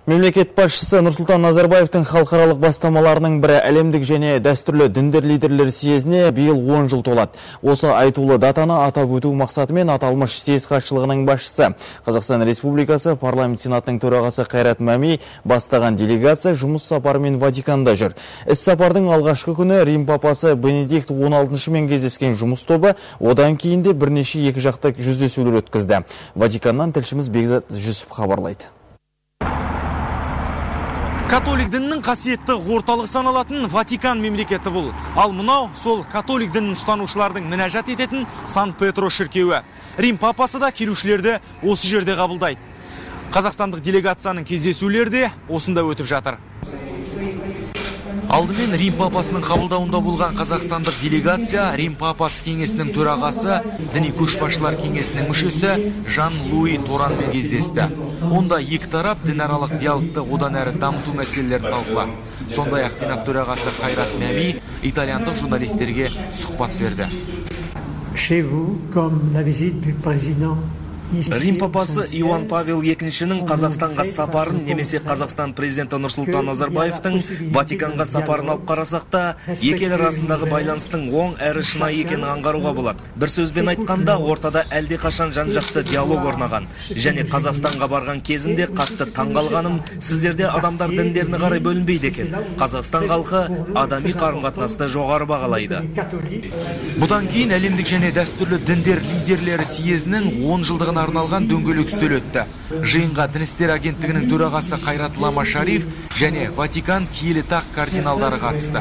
Мемлекет басшысы Нұрсұлтан Назарбаевтың халықаралық бастамаларының бірі әлемдік және дәстүрлі діндер лидерлер съезіне биыл 10 жыл толады. Осы айтулы датаны атап өту мақсатымен аталмыш съезд хатшылығының басшысы Қазақстан Республикасы парламент сенатының төрағасы Қайрат Мәми бастаған делегация жұмыс сапарымен Ватиканда жүр. Іс-сапардың алғашқы күні Рим папасы Бенедикт 16-мен кездескен жұмыс тобы одан кейін де бірнеше екіжақты жүздесулер өткізді. Ватиканнан тілшіміз Бекзат Жүсіп хабарлайды. Католик дінінің қасиетті орталық саналатын Ватикан мемлекеті бұл. Ал мынау сол католик дінін ұстанушылардың мінәжат ететін Сан-Петро шіркеуі. Рим папасы да келушілерді осы жерде қабылдайды. Қазақстандық делегацияның кездесулері де осында өтіп жатыр. Алдымен Рим папасының қабылдауында болған қазақстандық делегация Рим папасы кеңесінің төрағасы, діни көшбасшылар кеңесінің мүшесі Жан-Луи Торанмен кездесті. Онда екі тарап дінаралық диалогты одан әрі дамыту мәселелерін талқылады. Сондай-ақ сенат төрағасы Қайрат Мәми итальяндық журналистерге сұхбат берді. Рим папасы Иоанн Павел II-нің Қазақстанға сапарын немесе Қазақстан президенті Нұрсұлтан Назарбаевтың Ватиканға сапарын алып қарасақ та, екі ел арасындағы байланыстың оң әрі шынайы екенін аңғаруға болады. Бір сөзбен айтқанда, ортада әлдеқашан жан-жақты диалог орнаған. Және Қазақстанға барған кезімде қатты таңғалғаным, сіздерде адамдар діндеріне қарай бөлінбейді екен. Қазақстан халқы адами қарым-қатынасты жоғары бағалайды. Бұдан кейін әлемдік және дәстүрлі діндер лидерлері съезінің 10 жылдығын арналған дөңгелек үстел өтті. Жиынға дін істер агенттігінің төрағасы Қайрат Ламашариф және Ватикан киелі тақ кардиналдары қатысты.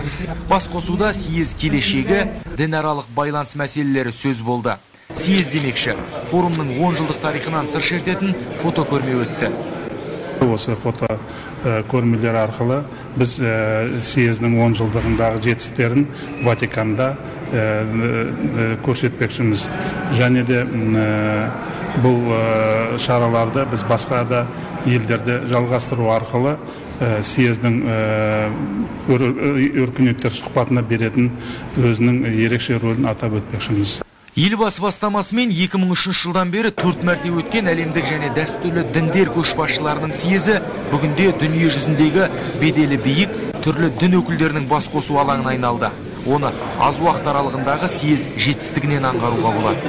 Басқосуда съезд келешегі, дінаралық байланыс мәселелері сөз болды. Съезд демекші, форумның 10 жылдық тарихынан сыр шертетін фотокөрме өтті. Осы фото көрмелер арқылы біз съездің 10 жылдығындағы жетістіктерін Ватиканда көрсетпекшіміз. Және де бұл шараларды біз басқа да елдерде жалғастыру арқылы съездің өркениеттер сұхбатына беретін өзінің ерекше рөлін атап өтпекшіміз. Елбасы бастамасымен 2003 жылдан бері 4 мәрте өткен әлемдік және дәстүрлі діндер көшбасшыларының съезі бүгінде дүние жүзіндегі беделі биік түрлі дін өкілдерінің бас қосу алаңына айналды. Оны аз уақыт аралығындағы съезд жетістігінен аңғаруға болады.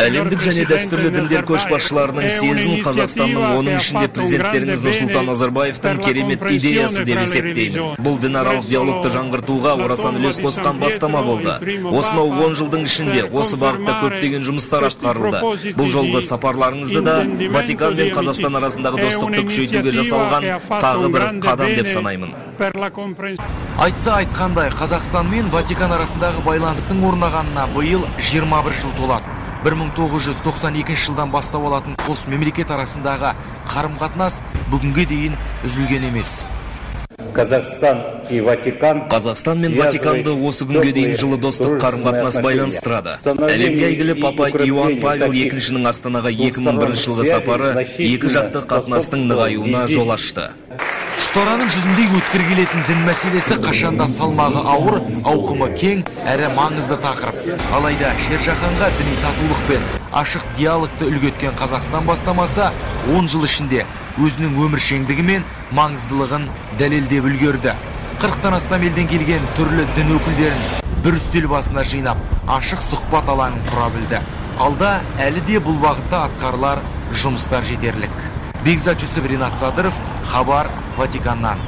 Әлемдік және дәстүрлі діндер көшбасшыларының съезін Қазақстанның, оның ішінде президенттеріңіз Нұрсұлтан Назарбаевтың керемет идеясы деп есептеймін. Бұл дінаралық диалогты жаңғыртуға орасан үлес қосқан бастама болды. Осынау 10 жылдың ішінде осы бағытта көптеген жұмыстар атқарылды. Бұл жолғы сапарларыңызды да Ватикан мен Қазақстан арасындағы достықты күшейтуге жасалған тағы бір қадам деп санаймын. Айтса айтқандай, Қазақстан мен Ватикан арасындағы байланыстың орнағанына биыл 21 жыл толады. 1992 жылдан бастап алатын қос мемлекет арасындағы қарым-қатынас бүгінге дейін үзілген емес. Қазақстан мен Ватиканды осы күнге дейін жылы достық қарым-қатынас байланыстырады. Әлемге әйгілі папа Иоанн Павел II-нің Астанаға 2001 жылғы сапары екі жақты қатынастың нығаюына жол ашты. Ұстараның жүзіндей өткір келетін дін мәселесі қашанда салмағы ауыр, ауқымы кең, әрі маңызды тақырып. Алайда жер жаһанға діни татулық пен ашық диалогты үлгеткен Қазақстан бастамасы 10 жыл ішінде өзінің өміршеңдігі мен маңыздылығын дәлелдеп үлгерді. 40-тан астам елден келген түрлі дін өкілдерін бір үстел басына жинап, ашық сұхбат алаңын құра білді. Алда әлі де бұл бағытта атқарылар жұмыстар жетерлік. Бекзат Жүсіп, Ринат Садыров, Хабар, Ватиканнан.